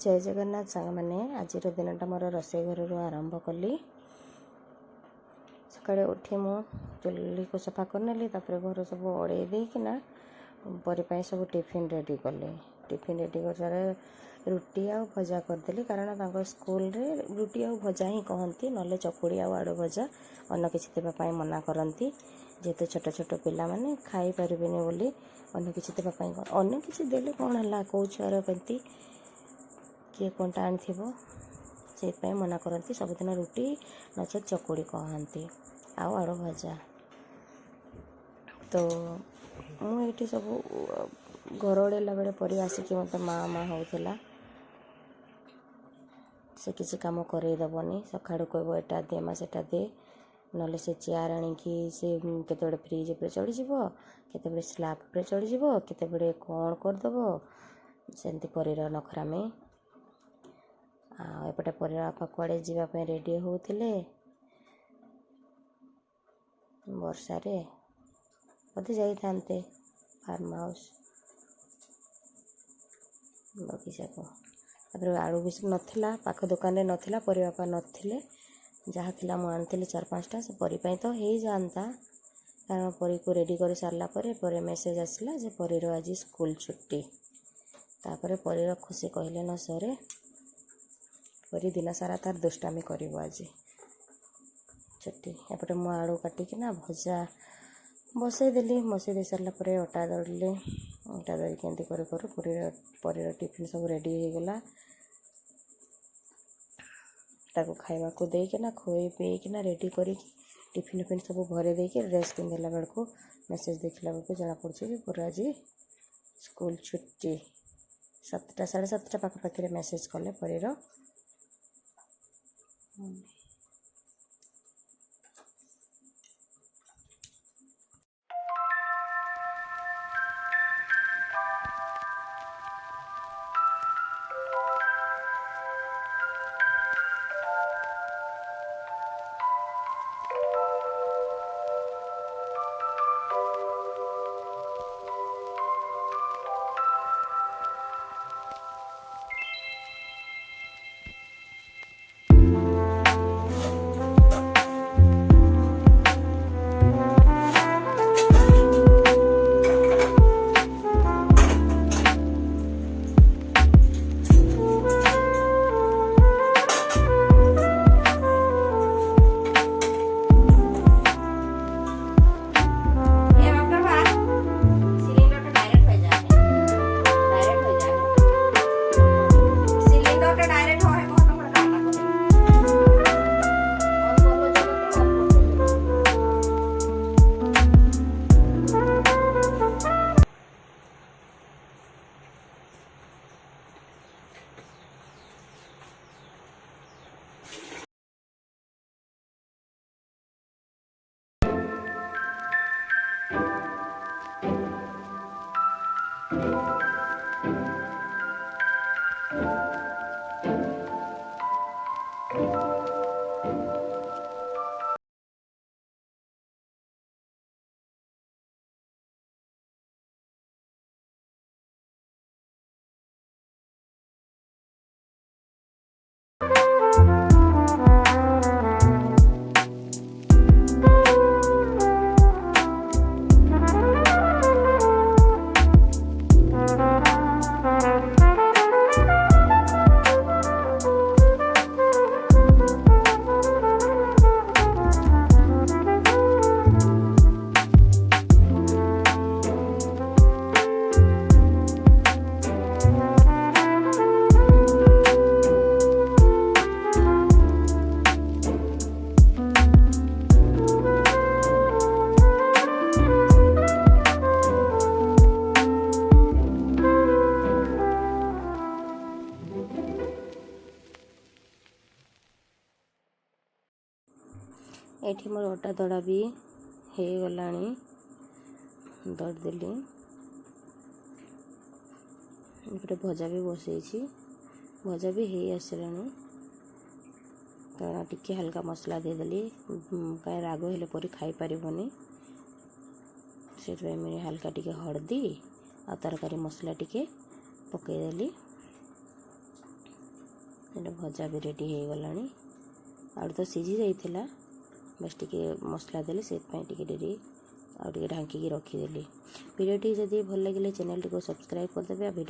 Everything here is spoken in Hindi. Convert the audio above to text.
जय जगन्नाथ सांग मैंने आज दिनटा मोर रोसई घर आरंभ कली। सकाळे उठी मु चुली को सफा करनेली घर सब ओड़े देकिना परी सब टिफिन रेडी कले। टिफिन रेडी कर सारे रुटी आ भजा करदेली कारण स्कूल रे रुटी आ भजा ही कहती ना चकुड़ी आड़ू भजा अन्न किसी देवाई मना करती जेहेतु छोट छोट पिला माने खाई पारिबेनी बोली अन्न किसी देवाई अन्न किसी देले कौन है कौ छुआर पेंती किए कौनटा आनी मना करती सबुदिन रुटी नचेत चकुड़ी कहती आड़ू भजा। तो मुझे सब घर ओडेला बेले परी आसिक मत माँ माँ होता से किसी कम करदेवनी सकाड़ू कह एटा दे माँ सेटा दे ना से चेयर आणिकी से केते फ्रिज पर चढ़ीज केते स्लाब पर चढ़ीज केते कौन करदेव सेमती परीर नखरामी एपटे परीर बापा कुआड़े जावाई रेडी होते वर्षारे बोधे जाते फार्म हाउस बगीचा को तापर आलू भी नाला पाख दुकान रे नाला परी बापा नथिले जहाँ थिला मु आनी 4-5टा से परी तो हो जाता कारण परी को रेडी कर सारा पर मेसेज आसला जे परीर आज स्कूल छुट्टी तापर परीर खुशी कहले न सरे परी दिन सारा तार दुष्टामी कर आज छुट्टी। एपटे मु आलू काटिकिना भजा बसईदेली बसई सारापर अटा दौड़े अटा दौड़ी केमती कर परीर टिफिन सब रेडी हो गला ताको खाइबा को देकिना खोई पीकिना रेडी करी टिफिन फिन सब भरे देके ड्रेस पिंधला बेलू मेसेज देखला बेलू जना पड़ी पूरा आज स्कूल छुट्टी 7टा 7:30 पाखापाखि मेसेज कले परीर। एठी मोर अटा दड़ा भी हो गलानी दड़देली गोटे भजा भी बसई भजा भी हो आसलानी कारण टिके हल्का मसला देदेली कहीं राग हेले परी खाई पारिबनी से हल्का टिके हल्दी आ तरकारी मसला टिके पकईदेली ଏଇଟା ଭଜା ବି ରେଡ଼ି ହେଇଗଲାଣି। ଆଳୁ ତ ସିଝି ଯାଇଥିଲା, ବାସ୍ ଟିକେ ମସଲା ଦେଲି, ସେଥିପାଇଁ ଟିକେ ଡେରି ଆଉ ଟିକେ ଢାଙ୍କିକି ରଖିଦେଲି। ଭିଡ଼ିଓଟି ଯଦି ଭଲ ଲାଗିଲେ ଚ୍ୟାନେଲଟିକୁ ସବସ୍କ୍ରାଇବ୍ କରିଦେବେ। ଆଉ ଭିଡ଼ିଓ